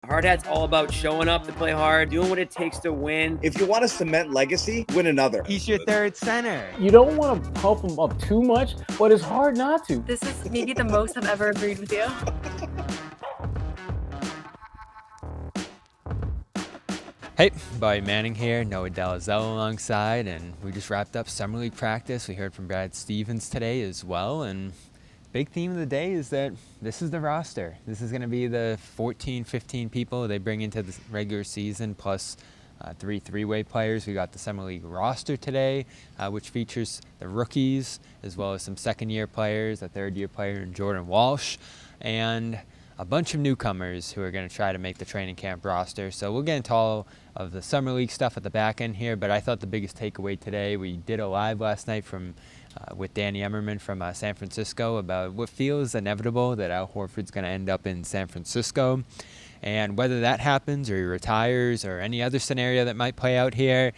Hard Hat's all about showing up to play hard, doing what it takes to win. If you want to cement legacy, win another. He's your third center. You don't want to puff him up too much, but it's hard not to. This is maybe the most I've ever agreed with you. Hey, buddy Manning here, Noa Dalzell alongside, and we just wrapped up Summer League practice. We heard from Brad Stevens today as well, and big theme of the day is that this is the roster. This is going to be the 14, 15 people they bring into the regular season, plus three-way players. We got the Summer League roster today, which features the rookies, as well as some second-year players, a third-year player in Jordan Walsh, and a bunch of newcomers who are going to try to make the training camp roster. So we'll get into all of the Summer League stuff at the back end here, but I thought the biggest takeaway today, we did a live last night with Danny Emmerman from San Francisco about what feels inevitable, that Al Horford's going to end up in San Francisco. And whether that happens or he retires or any other scenario that might play out here,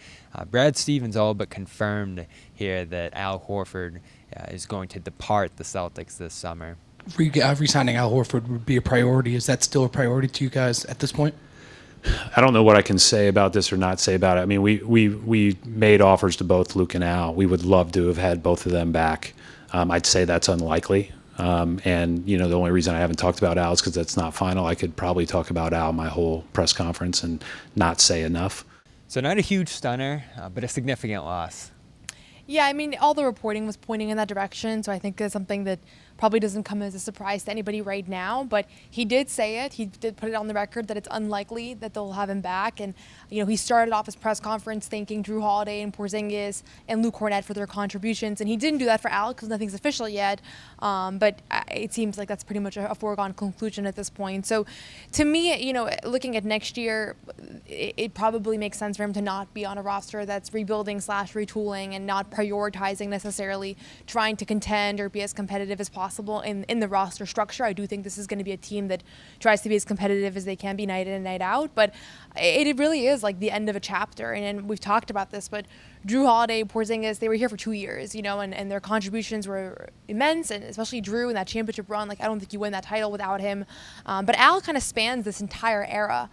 Brad Stevens all but confirmed here that Al Horford is going to depart the Celtics this summer. Re-signing Al Horford would be a priority. Is that still a priority to you guys at this point? I don't know what I can say about this or not say about it. I mean, we made offers to both Luke and Al. We would love to have had both of them back. I'd say that's unlikely. And, you know, the only reason I haven't talked about Al is because that's not final. I could probably talk about Al my whole press conference and not say enough. So not a huge stunner, but a significant loss. Yeah, I mean, all the reporting was pointing in that direction, so I think it's something that probably doesn't come as a surprise to anybody right now, but he did say it. He did put it on the record that it's unlikely that they'll have him back. And, you know, he started off his press conference thanking Jrue Holiday and Porzingis and Luke Kornet for their contributions, and he didn't do that for Al because nothing's official yet, but it seems like that's pretty much a foregone conclusion at this point. So to me, you know, looking at next year, it probably makes sense for him to not be on a roster that's rebuilding/retooling and not prioritizing necessarily trying to contend or be as competitive as possible in the roster structure. I do think this is going to be a team that tries to be as competitive as they can be night in and night out, but it really is like the end of a chapter. And we've talked about this, but Jrue Holiday, Porzingis, they were here for 2 years, you know, and their contributions were immense, and especially Jrue in that championship run. Like, I don't think you win that title without him. But Al kind of spans this entire era.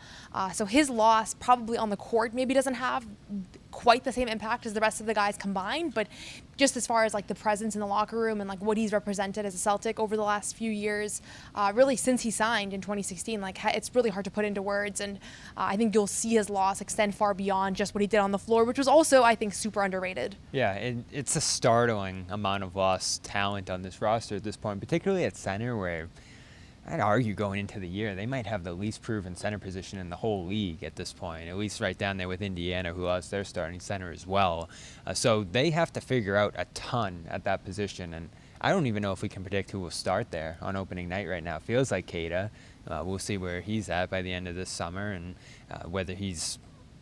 So his loss probably on the court maybe doesn't have quite the same impact as the rest of the guys combined, but just as far as like the presence in the locker room and like what he's represented as a Celtic over the last few years, really since he signed in 2016, like it's really hard to put into words. And I think you'll see his loss extend far beyond just what he did on the floor, which was also, I think, super underrated. Yeah, it's a startling amount of lost talent on this roster at this point, particularly at center, where I'd argue going into the year, they might have the least proven center position in the whole league at this point, at least right down there with Indiana, who lost their starting center as well. So they have to figure out a ton at that position, and I don't even know if we can predict who will start there on opening night right now. It feels like Keita. We'll see where he's at by the end of this summer, and whether he's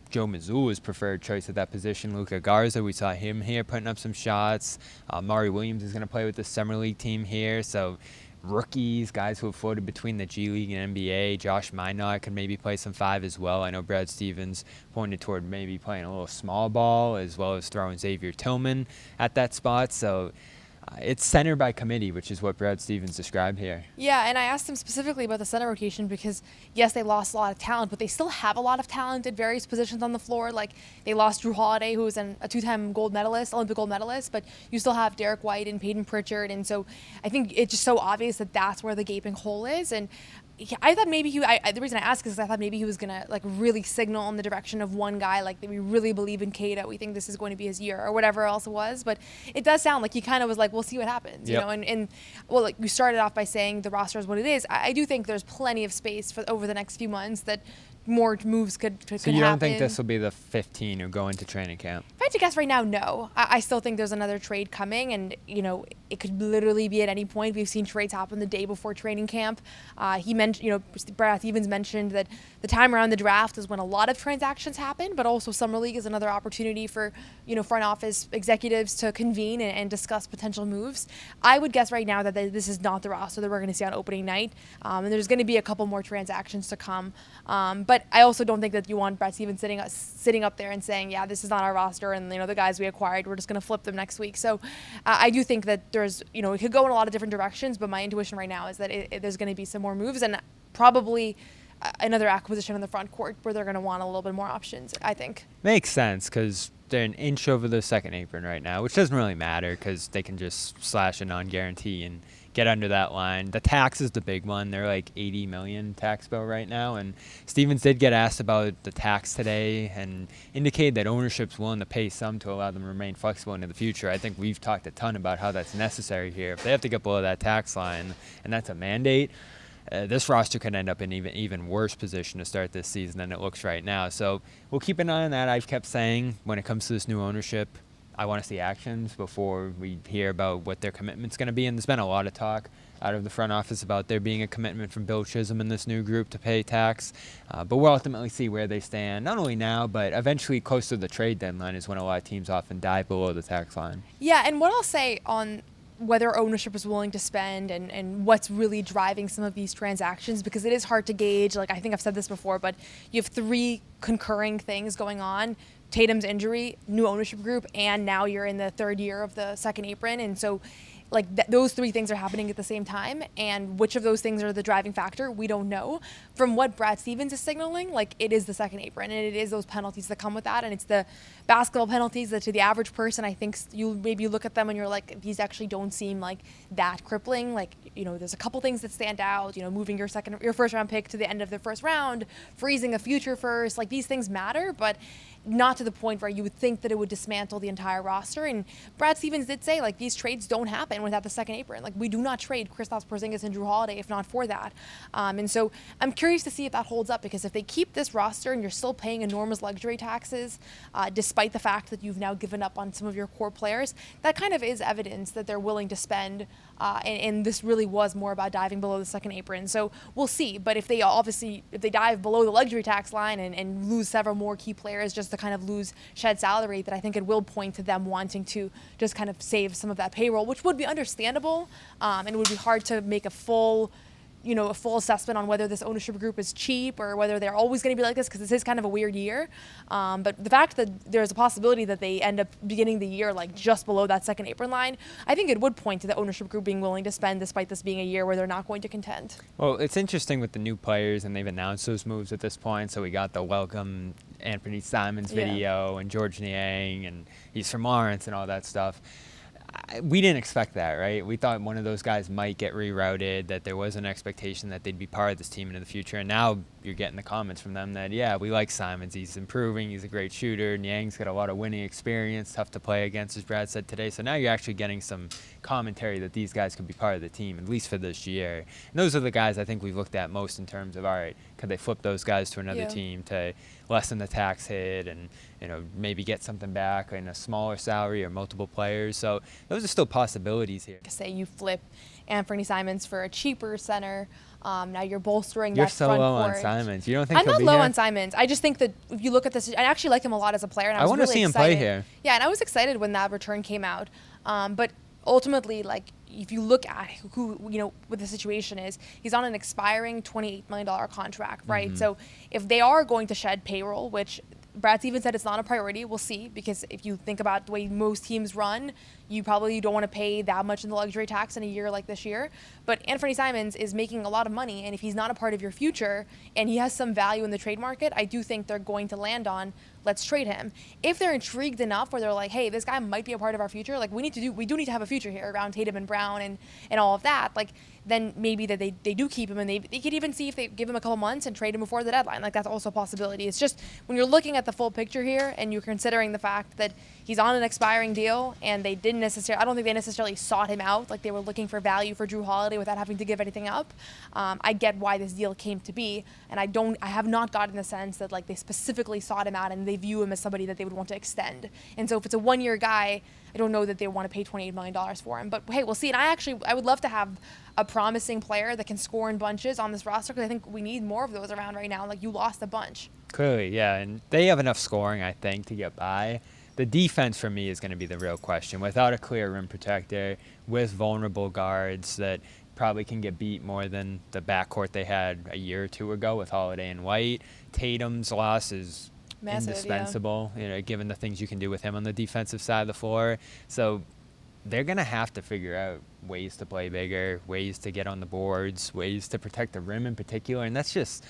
Joe Mazzulla's preferred choice at that position. Luka Garza, we saw him here putting up some shots. Maury Williams is going to play with the Summer League team here, so rookies, guys who have floated between the G League and NBA. Josh Minot could maybe play some 5 as well. I know Brad Stevens pointed toward maybe playing a little small ball as well as throwing Xavier Tillman at that spot. So it's center by committee, which is what Brad Stevens described here. Yeah, and I asked him specifically about the center rotation because, yes, they lost a lot of talent, but they still have a lot of talent at various positions on the floor. Like, they lost Jrue Holiday, who was a 2-time gold medalist, Olympic gold medalist, but you still have Derek White and Peyton Pritchard, and so I think it's just so obvious that that's where the gaping hole is. And I thought maybe the reason I asked is because I thought maybe he was going to like really signal in the direction of one guy, like that we really believe in Keita, we think this is going to be his year, or whatever else it was. But it does sound like he kind of was like, we'll see what happens, you know. And well, like you started off by saying the roster is what it is. I do think there's plenty of space for over the next few months that more moves could happen. So you don't think this will be the 15 who go into training camp? If I had to guess right now, no. I still think there's another trade coming, and, you know, it could literally be at any point. We've seen trades happen the day before training camp. He mentioned, you know, Brad Stevens mentioned that the time around the draft is when a lot of transactions happen, but also Summer League is another opportunity for, you know, front office executives to convene and discuss potential moves. I would guess right now that this is not the roster that we're going to see on opening night, and there's going to be a couple more transactions to come. But I also don't think that you want Brad Stevens sitting up there and saying, yeah, this is not our roster, and, you know, the guys we acquired, we're just going to flip them next week. So I do think that there's, you know, it could go in a lot of different directions, but my intuition right now is that there's going to be some more moves, and probably another acquisition in the front court where they're going to want a little bit more options, I think. Makes sense because they're an inch over the second apron right now, which doesn't really matter because they can just slash a non-guarantee and get under that line. The tax is the big one. They're like $80 million tax bill right now, and Stevens did get asked about the tax today and indicated that ownership's willing to pay some to allow them to remain flexible into the future. I think we've talked a ton about how that's necessary here. If they have to get below that tax line, and that's a mandate, this roster could end up in even worse position to start this season than it looks right now. So we'll keep an eye on that. I've kept saying when it comes to this new ownership, I want to see actions before we hear about what their commitment's going to be. And there's been a lot of talk out of the front office about there being a commitment from Bill Chisholm and this new group to pay tax. But we'll ultimately see where they stand, not only now, but eventually close to the trade deadline is when a lot of teams often dive below the tax line. Yeah, and what I'll say on whether ownership is willing to spend and what's really driving some of these transactions, because it is hard to gauge. Like, I think I've said this before, but you have three concurring things going on: Tatum's injury, new ownership group, and now you're in the third year of the second apron. And so like those three things are happening at the same time, and which of those things are the driving factor, we don't know. From what Brad Stevens is signaling, like, it is the second apron, and it is those penalties that come with that, and it's the basketball penalties that to the average person, I think you maybe look at them and you're like, these actually don't seem like that crippling. Like, you know, there's a couple things that stand out, you know, moving your first round pick to the end of the first round, freezing a future first, like, these things matter, but not to the point where you would think that it would dismantle the entire roster. And Brad Stevens did say, like, these trades don't happen without the second apron. Like, we do not trade Kristaps, Porzingis, and Jrue Holiday if not for that. And so I'm curious to see if that holds up, because if they keep this roster and you're still paying enormous luxury taxes, despite the fact that you've now given up on some of your core players, that kind of is evidence that they're willing to spend. And this really was more about diving below the second apron. So we'll see. But if they dive below the luxury tax line and lose several more key players just to kind of shed salary, that I think it will point to them wanting to just kind of save some of that payroll, which would be understandable. And it would be hard to make a full assessment on whether this ownership group is cheap or whether they're always going to be like this, because this is kind of a weird year. But the fact that there's a possibility that they end up beginning the year like just below that second apron line, I think it would point to the ownership group being willing to spend despite this being a year where they're not going to contend. Well, it's interesting with the new players, and they've announced those moves at this point. So we got the welcome Anthony Simons video and George Niang, and he's from Lawrence and all that stuff. We didn't expect that, right? We thought one of those guys might get rerouted, that there was an expectation that they'd be part of this team into the future. And now you're getting the comments from them that, yeah, we like Simons. He's improving. He's a great shooter. Niang's got a lot of winning experience, tough to play against, as Brad said today. So now you're actually getting some commentary that these guys could be part of the team, at least for this year. And those are the guys I think we've looked at most in terms of, all right, could they flip those guys to another team to lessen the tax hit and, you know, maybe get something back in a smaller salary or multiple players. So those are still possibilities here. Say you flip Anthony Simons for a cheaper center. Now you're bolstering You're that so front low court. on Simons. You don't think I'm he'll not be low here? on Simons. I just think that if you look at this, I actually like him a lot as a player. And I want to see him play here. Yeah, and I was excited when that return came out. But ultimately, like, if you look at who, you know, what the situation is, he's on an expiring $28 million contract, right? Mm-hmm. So if they are going to shed payroll, which Brad Stevens said it's not a priority, we'll see, because if you think about the way most teams run, you probably don't want to pay that much in the luxury tax in a year like this year. But Anthony Simons is making a lot of money, and if he's not a part of your future and he has some value in the trade market, I do think they're going to land on, let's trade him. If they're intrigued enough where they're like, hey, this guy might be a part of our future, like we do need to have a future here around Tatum and Brown and all of that, like then maybe that they do keep him, and they could even see if they give him a couple months and trade him before the deadline. Like, that's also a possibility. It's just when you're looking at the full picture here and you're considering the fact that he's on an expiring deal and I don't think they necessarily sought him out, like they were looking for value for Jrue Holiday without having to give anything up. I get why this deal came to be, and I have not gotten the sense that like they specifically sought him out and they view him as somebody that they would want to extend. And so if it's a one-year guy, I don't know that they want to pay $28 million for him. But hey, we'll see. And I would love to have a promising player that can score in bunches on this roster, because I think we need more of those around right now. Like, you lost a bunch. Clearly, yeah. And they have enough scoring, I think, to get by. The defense for me is going to be the real question. Without a clear rim protector, with vulnerable guards that probably can get beat more than the backcourt they had a year or two ago with Holiday and White, Tatum's loss is massive, indispensable, you know, given the things you can do with him on the defensive side of the floor. So they're going to have to figure out ways to play bigger, ways to get on the boards, ways to protect the rim in particular. And that's just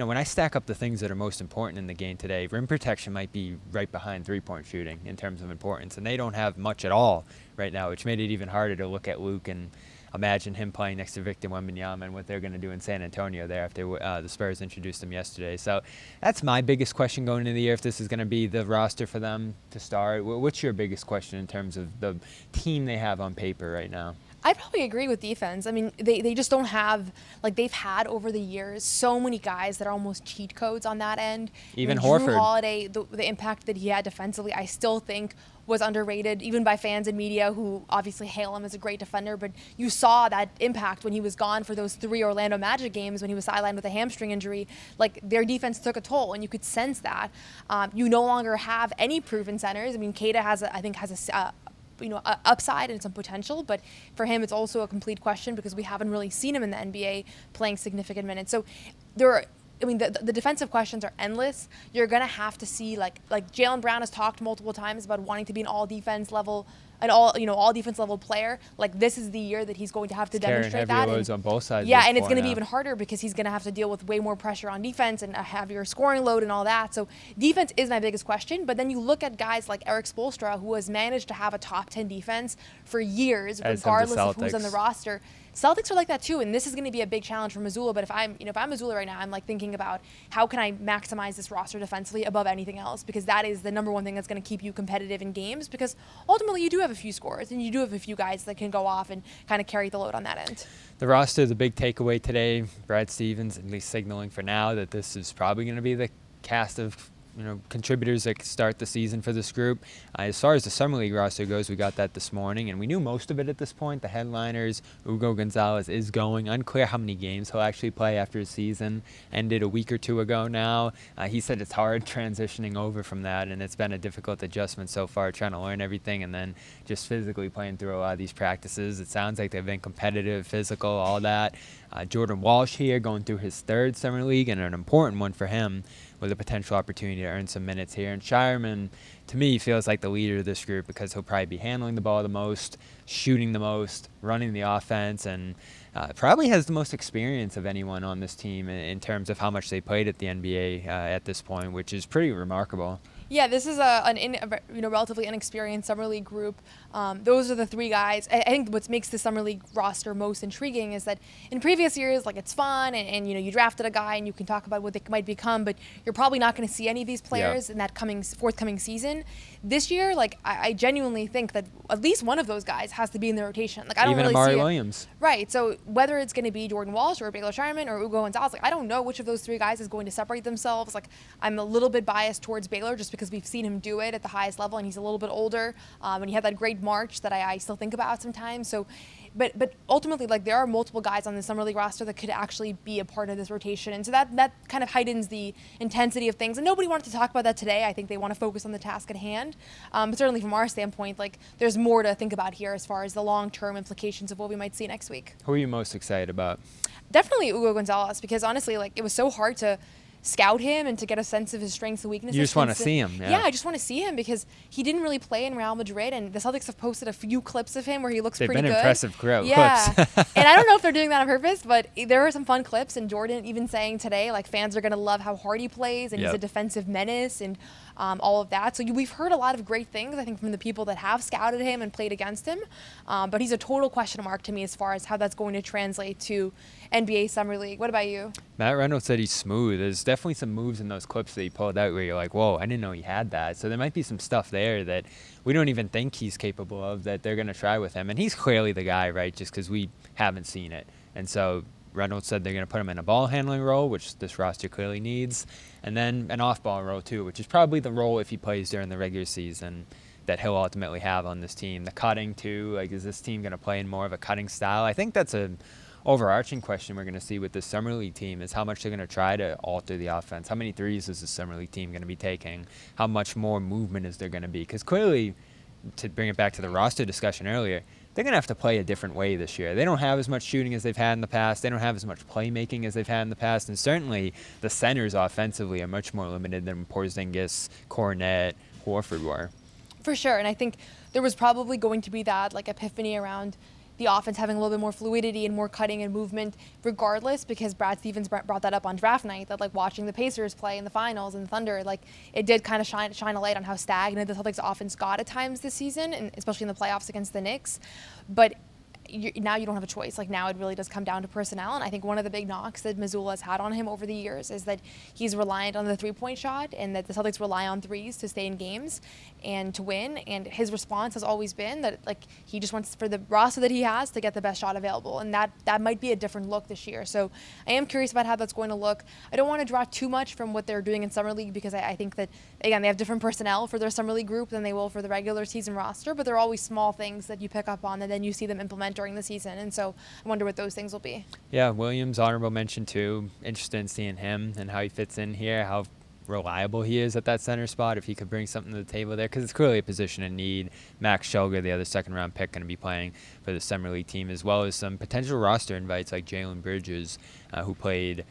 when I stack up the things that are most important in the game today, rim protection might be right behind three-point shooting in terms of importance, and they don't have much at all right now, which made it even harder to look at Luke and imagine him playing next to Victor Wembanyama and what they're going to do in San Antonio there after the Spurs introduced him yesterday. So that's my biggest question going into the year, if this is going to be the roster for them to start. What's your biggest question in terms of the team they have on paper right now? I'd probably agree with defense. I mean, they just don't have, like, they've had over the years so many guys that are almost cheat codes on that end. Even Jrue Horford. Holiday, the impact that he had defensively, I still think was underrated, even by fans and media who obviously hail him as a great defender. But you saw that impact when he was gone for those 3 Orlando Magic games when he was sidelined with a hamstring injury. Like, their defense took a toll, and you could sense that. You no longer have any proven centers. I mean, Keita has a upside and some potential, but for him, it's also a complete question because we haven't really seen him in the NBA playing significant minutes. So the defensive questions are endless. You're going to have to see, like Jaylen Brown has talked multiple times about wanting to be an all defense level player. Like, this is the year that he's going to have to demonstrate that. Carrying heavy loads on both sides. Yeah, and it's going to be even harder because he's going to have to deal with way more pressure on defense and a heavier scoring load and all that. So defense is my biggest question. But then you look at guys like Eric Spoelstra, who has managed to have a top 10 defense for years, regardless of who's on the roster. Celtics are like that too, and this is going to be a big challenge for Missoula. But if I'm Missoula right now, I'm like thinking about how can I maximize this roster defensively above anything else, because that is the number one thing that's going to keep you competitive in games. Because ultimately, you do have a few scores, and you do have a few guys that can go off and kind of carry the load on that end. The roster is a big takeaway today. Brad Stevens at least signaling for now that this is probably going to be the cast of contributors that start the season for this group. As far as the Summer League roster goes, we got that this morning, and we knew most of it at this point. The headliners, Hugo Gonzalez is going. Unclear how many games he'll actually play after his season ended a week or two ago now. He said it's hard transitioning over from that, and it's been a difficult adjustment so far, trying to learn everything and then just physically playing through a lot of these practices. It sounds like they've been competitive, physical, all that. Jordan Walsh here going through his 3rd Summer League, and an important one for him, with a potential opportunity to earn some minutes here. And Shireman, to me, feels like the leader of this group because he'll probably be handling the ball the most, shooting the most, running the offense, and probably has the most experience of anyone on this team in terms of how much they played at the NBA at this point, which is pretty remarkable. Yeah, this is a relatively inexperienced Summer League group. Those are the 3 guys. I think what makes the Summer League roster most intriguing is that in previous years, like, it's fun and you drafted a guy and you can talk about what they might become, but you're probably not going to see any of these players in that forthcoming season. This year, like, I genuinely think that at least one of those guys has to be in the rotation. Like, I don't even really Amari see Williams. Right. So whether it's going to be Jordan Walsh or Baylor Shireman or Hugo Gonzalez, like, I don't know which of those 3 guys is going to separate themselves. Like, I'm a little bit biased towards Baylor just because we've seen him do it at the highest level, and he's a little bit older, and he had that great March that I still think about sometimes. So, but ultimately, like, there are multiple guys on the Summer League roster that could actually be a part of this rotation, and so that kind of heightens the intensity of things. And nobody wanted to talk about that today. I think they want to focus on the task at hand. But certainly from our standpoint, like, there's more to think about here as far as the long-term implications of what we might see next week. Who are you most excited about? Definitely Hugo Gonzalez, because honestly, like, it was so hard to scout him and to get a sense of his strengths and weaknesses. You just want to see him. Yeah, I just want to see him because he didn't really play in Real Madrid, and the Celtics have posted a few clips of him where he looks pretty good. They've been impressive clips. Yeah, and I don't know if they're doing that on purpose, but there are some fun clips, and Jordan even saying today, like, fans are going to love how hard he plays, and he's a defensive menace, and all of that. So we've heard a lot of great things, I think, from the people that have scouted him and played against him, but he's a total question mark to me as far as how that's going to translate to NBA Summer League. What about you? Matt Reynolds said he's smooth. There's definitely some moves in those clips that he pulled out where you're like, whoa, I didn't know he had that. So there might be some stuff there that we don't even think he's capable of that they're going to try with him. And he's clearly the guy, right, just because we haven't seen it. And so Reynolds said they're going to put him in a ball handling role, which this roster clearly needs, and then an off-ball role too, which is probably the role if he plays during the regular season that he'll ultimately have on this team. The cutting too, like, is this team going to play in more of a cutting style? I think that's a overarching question we're going to see with this Summer League team is how much they're going to try to alter the offense. How many threes is the Summer League team going to be taking? How much more movement is there going to be? Because clearly, to bring it back to the roster discussion earlier, they're going to have to play a different way this year. They don't have as much shooting as they've had in the past. They don't have as much playmaking as they've had in the past. And certainly the centers offensively are much more limited than Porzingis, Cornet, Horford were. For sure. And I think there was probably going to be that, like, epiphany around the offense having a little bit more fluidity and more cutting and movement regardless, because Brad Stevens brought that up on draft night, that like watching the Pacers play in the finals and the Thunder, like it did kind of shine a light on how stagnant the Celtics offense got at times this season, and especially in the playoffs against the Knicks. But now you don't have a choice. Like now it really does come down to personnel, and I think one of the big knocks that Mazzulla has had on him over the years is that he's reliant on the three-point shot, and that the Celtics rely on threes to stay in games and to win, and his response has always been that like he just wants for the roster that he has to get the best shot available, and that might be a different look this year. So I am curious about how that's going to look. I don't want to draw too much from what they're doing in Summer League, because I think that, again, they have different personnel for their Summer League group than they will for the regular season roster, but there are always small things that you pick up on and then you see them implement during the season, and so I wonder what those things will be. Yeah, Williams, honorable mention too. Interested in seeing him and how he fits in here, how reliable he is at that center spot, if he could bring something to the table there, because it's clearly a position in need. Max Schelger, the other second-round pick, going to be playing for the Summer League team, as well as some potential roster invites like Jalen Bridges, who played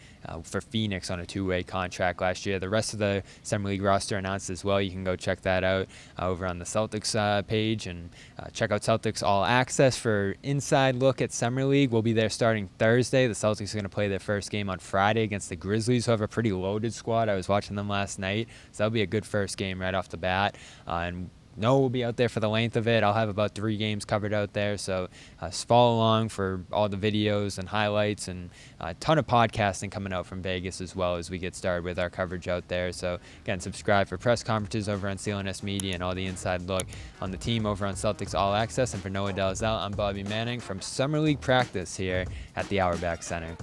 for Phoenix on a two-way contract last year. The rest of the Summer League roster announced as well. You can go check that out over on the Celtics page, and check out Celtics All Access for inside look at Summer League. We'll be there starting Thursday. The Celtics are going to play their first game on Friday against the Grizzlies, who have a pretty loaded squad. I was watching them last night, so that'll be a good first game right off the bat. And Noah will be out there for the length of it. I'll have about 3 games covered out there, so follow along for all the videos and highlights, and a ton of podcasting coming out from Vegas as well as we get started with our coverage out there. So again, subscribe for press conferences over on CLNS Media and all the inside look on the team over on Celtics All Access. And for Noa Dalzell, I'm Bobby Manning from Summer League practice here at the Auerbach Center.